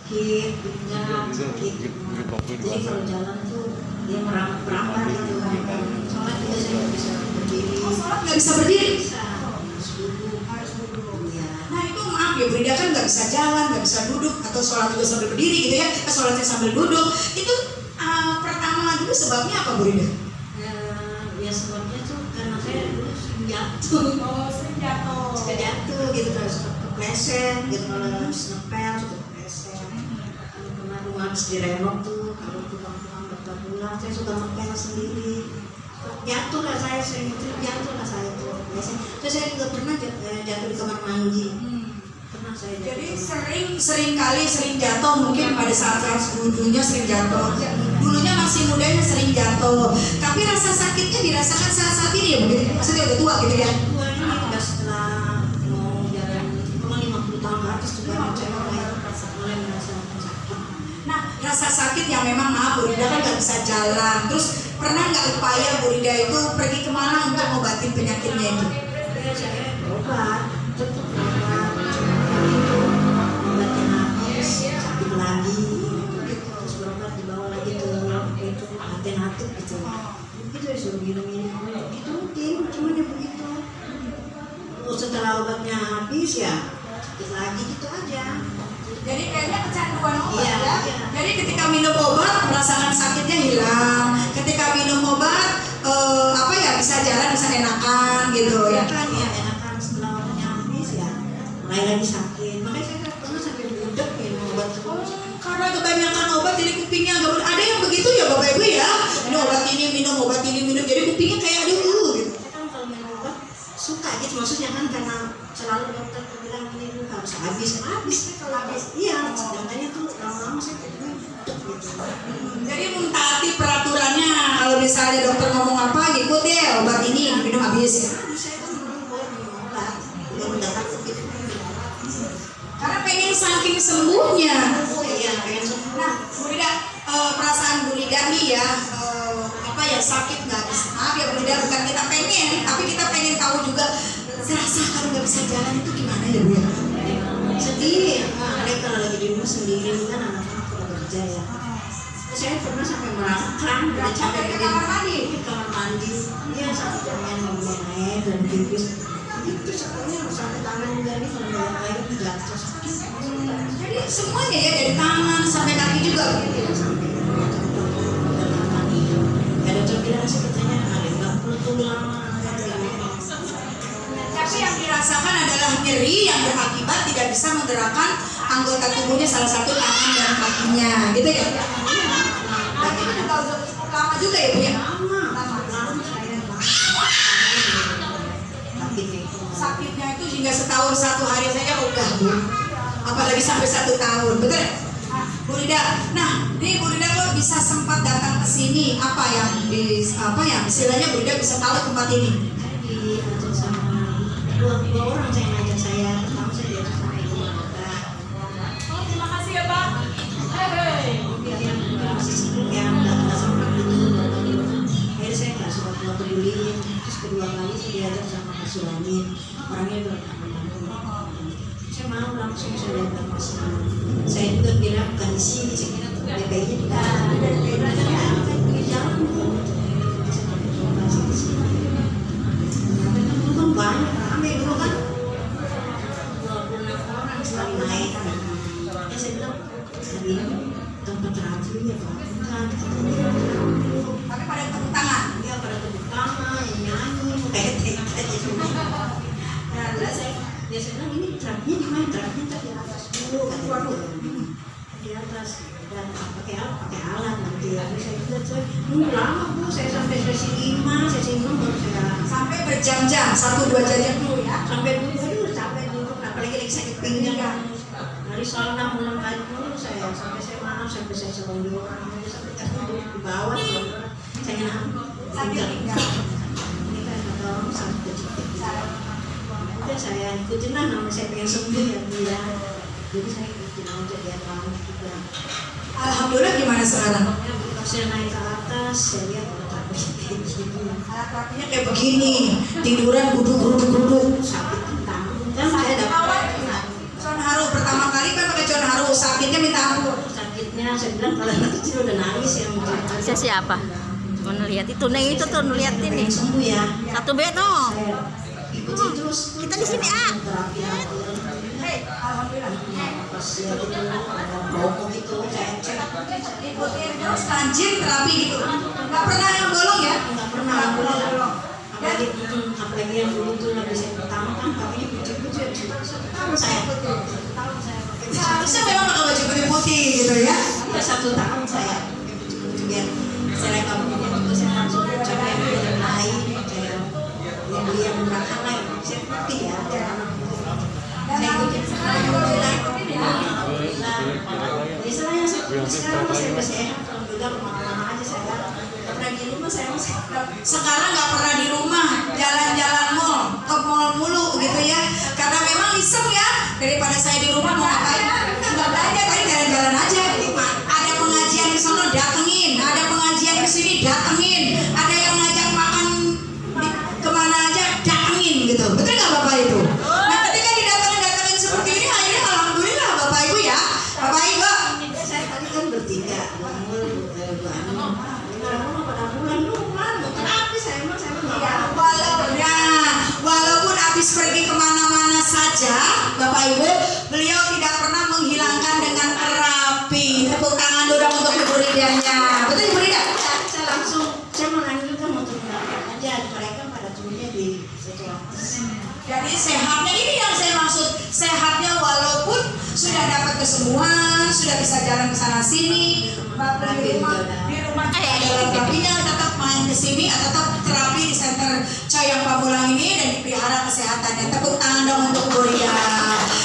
sakit, pinggang, sakit. Jadi kalau jalan tuh dia merambat gitu kan. Sholat juga saya nggak bisa berdiri. Oh, sholat nggak bisa berdiri? Bisa, harus duduk. Ya. Nah itu maaf ya, Bu Ida kan nggak bisa jalan, nggak bisa duduk, atau sholat juga sambil berdiri gitu ya, sholatnya sambil duduk. Itu pertama dulu sebabnya apa, Bu Ida? Ya sebabnya tuh karena saya dulu sering jatuh. Oh, sering jatuh. Suka jatuh gitu, terus kepleset gitu, kalau habis ngepel suka kepleset. Kalau pernah rumah habis direnov tuh, kalau pulang-pulang bapak pulang, saya suka ngepel sendiri. Jatuh lah saya, sering jatuh lah saya tuh. Biasanya. Terus saya juga pernah jatuh di kamar mandi. Pernah saya jatuh. Jadi sering jatuh, mungkin pada saat dulunya sering jatuh. Dulunya masih mudanya sering jatuh. Tapi rasa sakitnya dirasakan saat ini ya, mungkin maksudnya udah tua gitu ya. Tua ini udah setelah mau jalan 50 tahun ke atas juga saya mulai merasakan sakit. Nah, rasa sakit yang memang maaf Bu Rida kan nggak bisa jalan. Terus pernah nggak upaya Bu Rida itu pergi kemana untuk ngobatin penyakitnya itu? Ya saya berobat, tetap berobat, obatnya habis, sakit lagi, terus berobat dibawa lagi ke itu alternatif gitu. Itu disuruh minum itu rutin, cuma dia begitu. Setelah obatnya habis ya sakit lagi gitu aja. Jadi kayaknya kecanduan obat Iya, ya. iya. Jadi ketika minum obat merasakan sakitnya hilang. Ketika minum obat bisa jalan, bisa enakan gitu ya. Kan ya enakan, setelah obatnya habis ya mulai lagi sakit. Makanya saya pernah sampai budak minum obat terus. Karena kebanyakan obat jadi kupingnya agak ada yang begitu ya Bapak Ibu ya. Minum obat ini minum jadi kupingnya kayak ada gitu. Saya kan kalau minum obat suka gitu, maksudnya kan karena selalu dokter bilang ini lu harus habis kalau habis. Iya, sebenarnya tuh lama-lama saya budak gitu. Jadi mentaati peraturannya. Kalau misalnya dokter ngomong apa, ikut deh obat ini minum habis ya. Saya kan minum obat, udah takut gitu. Karena pengen saking sembuhnya. Oh iya, pengen sembuh. Nah, Bu Rida, perasaan Bu Rida nih ya, sakit nggak bisa. Maaf ya Bu Rida, bukan kita pengen, tapi kita pengen tahu juga rasa kalau nggak bisa jalan itu gimana ya Bu ya? Sedih ya, apalagi kalau lagi di rumah sendiri kan anak-anak kalau kerja ya. Saya pernah sampai merasakan, udah capek di kamar mandi. Kamar mandi, iya sampai pengen ngomong air dan pipis. Itu sebenarnya sampai tangan juga nih kalau dalam air itu jatuh sakit. Jadi semuanya ya dari tangan sampai kaki juga. Ya sampai ya dokter bilang sih katanya ada 40 tulang. Tapi yang dirasakan adalah nyeri yang berakibat tidak bisa menggerakkan anggota tubuhnya, salah satu tangan dan kakinya, gitu ya. Itu juga udah cukup lama juga ya Bu ya. Sakitnya itu hingga setahun satu hari saja udah Bu. Apalagi sampai 1 tahun, betul ya? Bu Rida, nah ini Bu Rida kok bisa sempat datang ke sini? Apa yang istilahnya Bu Rida bisa tahu tempat ini? Diajak sama dua orang saya ngajak saya, pertama saya diajak sama ibu Mata. Oh, terima kasih ya Pak. Yang masih sibuk yang nggak sempat gitu. Akhirnya saya nggak sempat peduliin. Terus kedua kali saya diajak sama Mas Sulamin, orangnya udah saya mau langsung saya datang ke sini. Saya juga kira bukan di sini, saya kira BPI-nya di jalan. Banyak ramai dulu kan 26 orang sekali naik. Ya saya bilang hari ini tempat terakhir ya Pak, bukan. Tapi pada tepuk tangan. Ya pada tepuk tangan, nyanyi, kayak teka gitu. Nah saya bilang ini terakhirnya di mana? Terakhirnya di atas dulu, waduh di atas dan pakai alat nanti. Saya bilang nunggu lama Bu, saya sampai sesi 5, sesi 6 baru saya Sampai berjam-jam, 1-2 jam dulu ya. sampai dulu, aduh capek dulu, apalagi lagi sakit pinggang. Dari soal 6 bulan kali dulu saya sampai saya maaf sampai saya suruh di orang sampai dulu di bawah saya Sakit pinggang. ini kan kata orang sakit udah saya ikutin lah, namanya saya pengen sembuh ya dia, jadi saya ikutin aja dia tahu juga. Alhamdulillah, gimana sekarang? Pas saya naik ke atas saya lihat udah takut kayak gini, Alat kakinya kayak begini, tiduran guduk-guduk. sakit tentang kan saya dapat Conharu pertama kali kan pakai conharu paru, sakitnya minta ampun. Sakitnya saya bilang kalau anak kecil udah nangis ya Bisa siapa? Cuma ngeliat itu, Neng itu tuh ngeliat ini. sembuh ya. Satu bed no. Saya ikuti terus. Kita di sini ah. Alhamdulillah. Pas ya itu ada rokok gitu saya cek. Ikutin terus rajin terapi gitu. Nggak pernah yang bolong ya? Nggak pernah bolong. Apalagi yang dulu tuh lagi saya pertama kan kakinya pucet-pucet. Satu tahun saya pakai. Seharusnya memang pakai baju putih gitu ya. Ya 1 tahun saya pakai baju-baju biar saya kampungnya itu saya langsung coba yang lain saya yang beli yang murah lain saya putih ya saya ikutin alhamdulillah misalnya sekarang saya masih sehat alhamdulillah kemana-mana aja saya pernah di rumah saya masih Sekarang nggak pernah di rumah, jalan-jalan mall, ke mall mulu gitu ya. Karena memang iseng ya, daripada saya di rumah mau ngapain? Nggak belajar, tadi jalan-jalan aja. Ada pengajian di sana datengin, ada pengajian di sini datengin, ada yang ngajak makan kemana aja datengin gitu. Betul nggak Bapak Ibu? Nah ketika didatengin seperti ini, akhirnya alhamdulillah Bapak Ibu ya, Bapak Ibu. saya tadi kan bertiga Walaupun habis pergi kemana-mana saja, Bapak Ibu, beliau tidak pernah menghilangkan dengan terapi. Tepuk tangan dulu untuk Ibu Ridanya. Betul Ibu Rida? saya langsung saya menganjurkan untuk melakukan aja mereka pada turunnya di sekolah. Jadi sehatnya ini yang saya maksud, sehatnya walaupun sudah dapat kesembuhan, sudah bisa jalan ke sana sini, di rumah ada terapinya, tetap main ke sini, tetap terapi di center Coyang Pamulang ini dan dipelihara kesehatannya. Tepuk tangan dong untuk Bu Rida.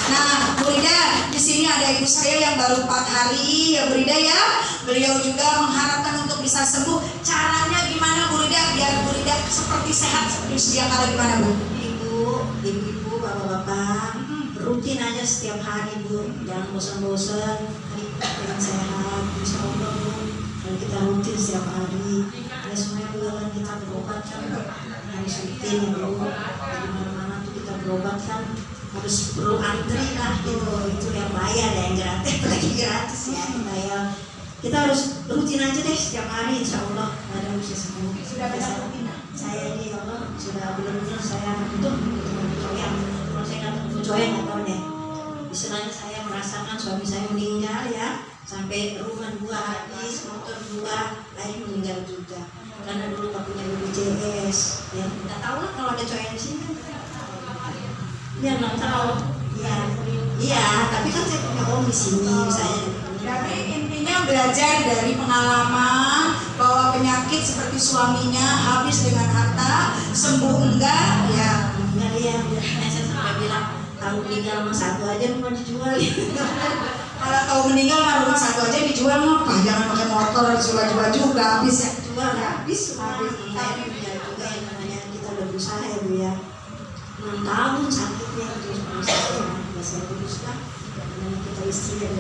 Nah, Bu Rida, di sini ada ibu saya yang baru 4 hari ya Bu Rida ya. Beliau juga mengharapkan untuk bisa sembuh. Caranya gimana Bu Rida biar Bu Rida seperti sehat seperti sedia kala gimana Bu? Ibu-ibu, bapak-bapak, rutin aja setiap hari Bu, jangan bosan-bosan, dengan sehat, insya Allah Bu. Dan kita rutin setiap hari, ya semuanya juga kan kita berobat kan, harus rutin ya Bu. Di mana-mana tuh kita berobat kan, harus perlu antri lah gitu, itu yang bayar ya, yang gratis, lagi gratis ya, yang bayar. Kita harus rutin aja deh setiap hari, insya Allah ada bisa sembuh. Sudah banyak rutin. Saya ini Allah sudah benar-benar saya butuh coyang. Kalau saya nggak ketemu coyang nggak tahu deh. Istilahnya saya merasakan suami saya meninggal ya, sampai rumah 2 habis, motor 2, lain meninggal juga. Karena dulu nggak punya BPJS, ya nggak tahu lah kalau ada coyang di sini. Ya nggak tahu. Iya, tapi kan saya punya om di sini, saya. Jadi intinya belajar dari pengalaman bahwa penyakit seperti suaminya habis dengan harta, sembuh enggak ya. Enggak ya, saya sampai bilang tahu meninggal rumah 1 aja mau dijual. Kalau tahu meninggal mah rumah 1 aja dijual ngapa? Jangan pakai motor jual-jual juga habis ya. Jual habis semua. Saya punya juga yang namanya kita udah berusaha ya Bu ya. 6 tahun sakitnya terus berusaha nggak saya teruskan. Namanya kita istri dan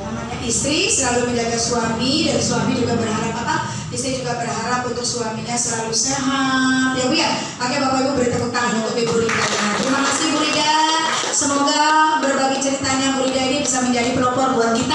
Namanya istri selalu menjaga suami dan suami juga berharap apa? Istri juga berharap untuk suaminya selalu sehat ya Bu ya. Oke Bapak Ibu beri tepuk tangan untuk Ibu Rida. Terima kasih Bu Rida. Semoga berbagi ceritanya Bu Rida ini bisa menjadi pelopor buat kita.